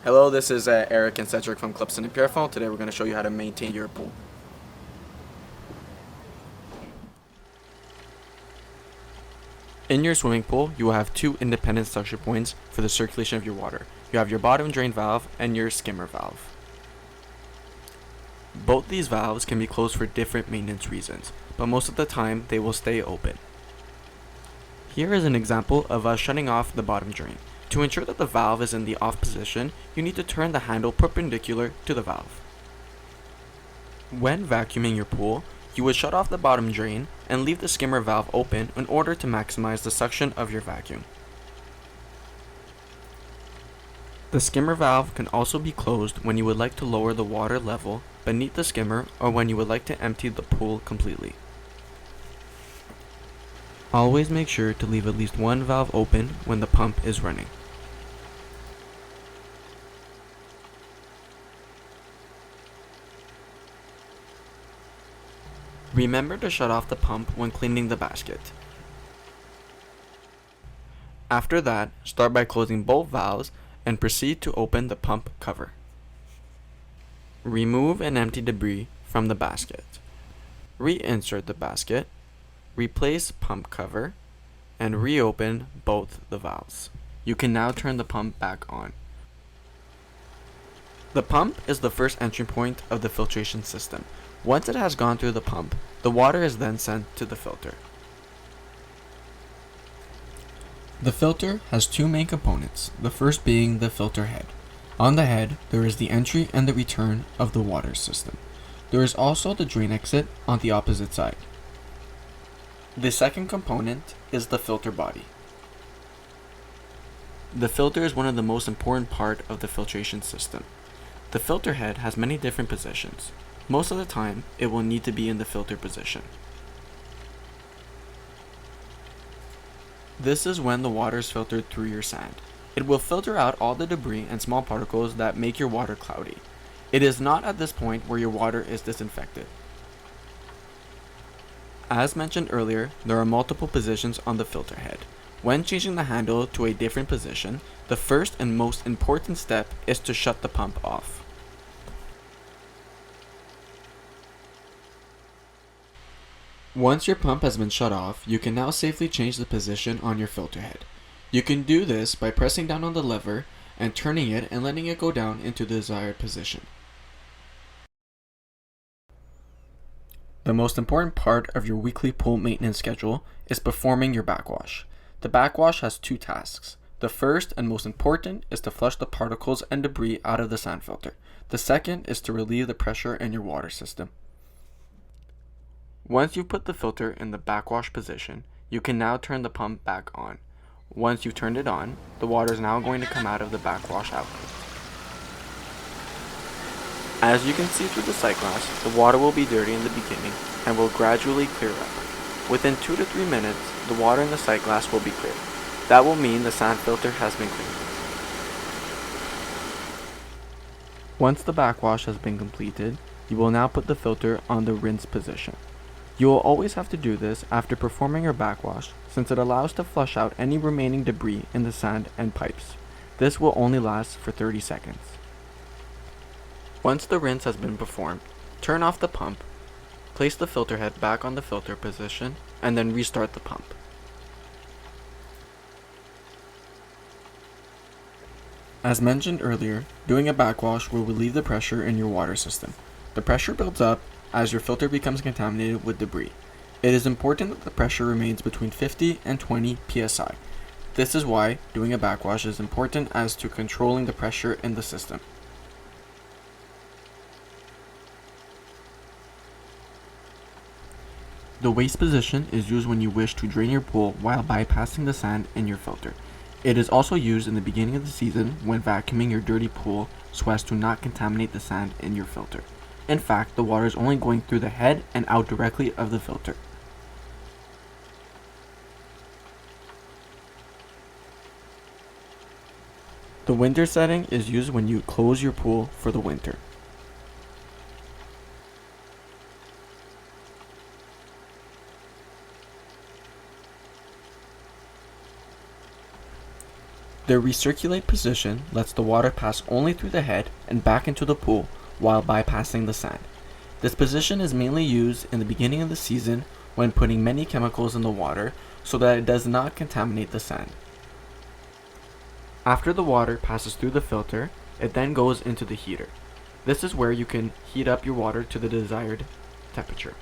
Hello, this is Eric and Cedric from Piscine Pierrefonds. Today we're going to show you how to maintain your pool. In your swimming pool, you will have two independent suction points for the circulation of your water. You have your bottom drain valve and your skimmer valve. Both these valves can be closed for different maintenance reasons, but most of the time they will stay open. Here is an example of us shutting off the bottom drain. To ensure that the valve is in the off position, you need to turn the handle perpendicular to the valve. When vacuuming your pool, you would shut off the bottom drain and leave the skimmer valve open in order to maximize the suction of your vacuum. The skimmer valve can also be closed when you would like to lower the water level beneath the skimmer or when you would like to empty the pool completely. Always make sure to leave at least one valve open when the pump is running. Remember to shut off the pump when cleaning the basket. After that, start by closing both valves and proceed to open the pump cover. Remove and empty debris from the basket. Reinsert the basket, replace pump cover, and reopen both the valves. You can now turn the pump back on. The pump is the first entry point of the filtration system. Once it has gone through the pump, the water is then sent to the filter. The filter has two main components, the first being the filter head. On the head, there is the entry and the return of the water system. There is also the drain exit on the opposite side. The second component is the filter body. The filter is one of the most important part of the filtration system. The filter head has many different positions. Most of the time, it will need to be in the filter position. This is when the water is filtered through your sand. It will filter out all the debris and small particles that make your water cloudy. It is not at this point where your water is disinfected. As mentioned earlier, there are multiple positions on the filter head. When changing the handle to a different position, the first and most important step is to shut the pump off. Once your pump has been shut off, you can now safely change the position on your filter head. You can do this by pressing down on the lever and turning it and letting it go down into the desired position. The most important part of your weekly pool maintenance schedule is performing your backwash. The backwash has two tasks. The first and most important is to flush the particles and debris out of the sand filter. The second is to relieve the pressure in your water system. Once you've put the filter in the backwash position, you can now turn the pump back on. Once you've turned it on, the water is now going to come out of the backwash outlet. As you can see through the sight glass, the water will be dirty in the beginning and will gradually clear up. Within 2 to 3 minutes, the water in the sight glass will be clear. That will mean the sand filter has been cleaned. Once the backwash has been completed, you will now put the filter on the rinse position. You will always have to do this after performing your backwash, since it allows to flush out any remaining debris in the sand and pipes. This will only last for 30 seconds. Once the rinse has been performed, turn off the pump, place the filter head back on the filter position, and then restart the pump. As mentioned earlier, doing a backwash will relieve the pressure in your water system. The pressure builds up as your filter becomes contaminated with debris. It is important that the pressure remains between 50 and 20 psi. This is why doing a backwash is important as to controlling the pressure in the system. The waste position is used when you wish to drain your pool while bypassing the sand in your filter. It is also used in the beginning of the season when vacuuming your dirty pool so as to not contaminate the sand in your filter. In fact, the water is only going through the head and out directly of the filter. The winter setting is used when you close your pool for the winter. The recirculate position lets the water pass only through the head and back into the pool while bypassing the sand. This position is mainly used in the beginning of the season when putting many chemicals in the water so that it does not contaminate the sand. After the water passes through the filter, it then goes into the heater. This is where you can heat up your water to the desired temperature.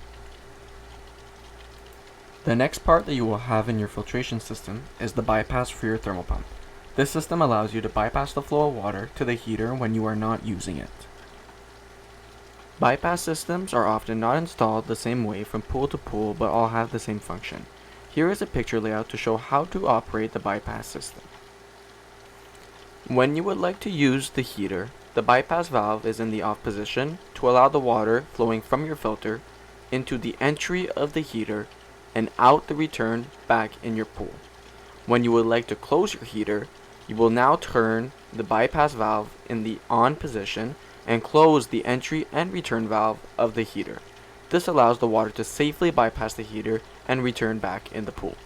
The next part that you will have in your filtration system is the bypass for your thermal pump. This system allows you to bypass the flow of water to the heater when you are not using it. Bypass systems are often not installed the same way from pool to pool, but all have the same function. Here is a picture layout to show how to operate the bypass system. When you would like to use the heater, the bypass valve is in the off position to allow the water flowing from your filter into the entry of the heater and out the return back in your pool. When you would like to close your heater, you will now turn the bypass valve in the on position and close the entry and return valve of the heater. This allows the water to safely bypass the heater and return back in the pool.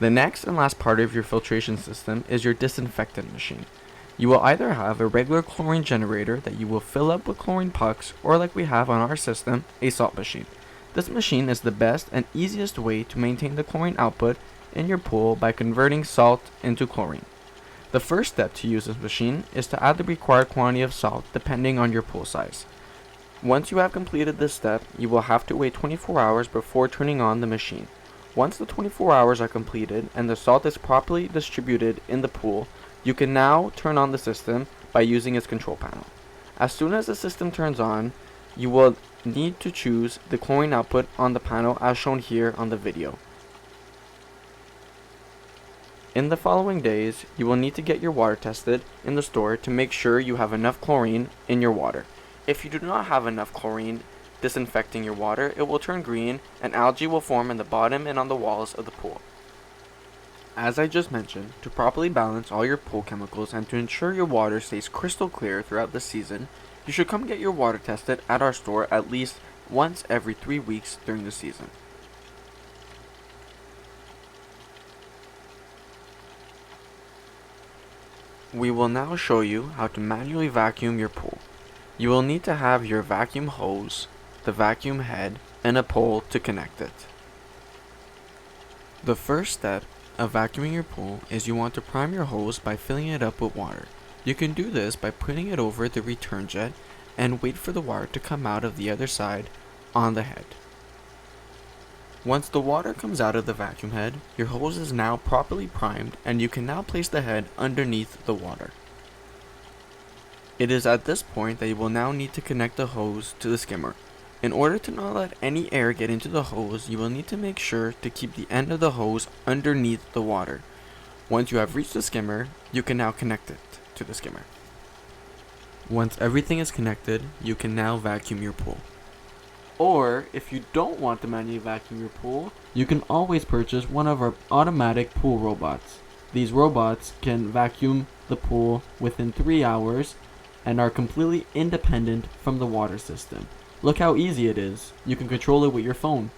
The next and last part of your filtration system is your disinfectant machine. You will either have a regular chlorine generator that you will fill up with chlorine pucks, or like we have on our system, a salt machine. This machine is the best and easiest way to maintain the chlorine output in your pool by converting salt into chlorine. The first step to use this machine is to add the required quantity of salt depending on your pool size. Once you have completed this step, you will have to wait 24 hours before turning on the machine. Once the 24 hours are completed and the salt is properly distributed in the pool, you can now turn on the system by using its control panel. As soon as the system turns on, you will need to choose the chlorine output on the panel as shown here on the video. In the following days, you will need to get your water tested in the store to make sure you have enough chlorine in your water. If you do not have enough chlorine disinfecting your water, it will turn green and algae will form in the bottom and on the walls of the pool. As I just mentioned, to properly balance all your pool chemicals and to ensure your water stays crystal clear throughout the season, you should come get your water tested at our store at least once every 3 weeks during the season. We will now show you how to manually vacuum your pool. You will need to have your vacuum hose, the vacuum head, and a pole to connect it. The first step of vacuuming your pool is you want to prime your hose by filling it up with water. You can do this by putting it over the return jet and wait for the water to come out of the other side on the head. Once the water comes out of the vacuum head, your hose is now properly primed and you can now place the head underneath the water. It is at this point that you will now need to connect the hose to the skimmer. In order to not let any air get into the hose, you will need to make sure to keep the end of the hose underneath the water. Once you have reached the skimmer, you can now connect it to the skimmer. Once everything is connected, you can now vacuum your pool. Or, if you don't want to manually vacuum your pool, you can always purchase one of our automatic pool robots. These robots can vacuum the pool within 3 hours and are completely independent from the water system. Look how easy it is. You can control it with your phone.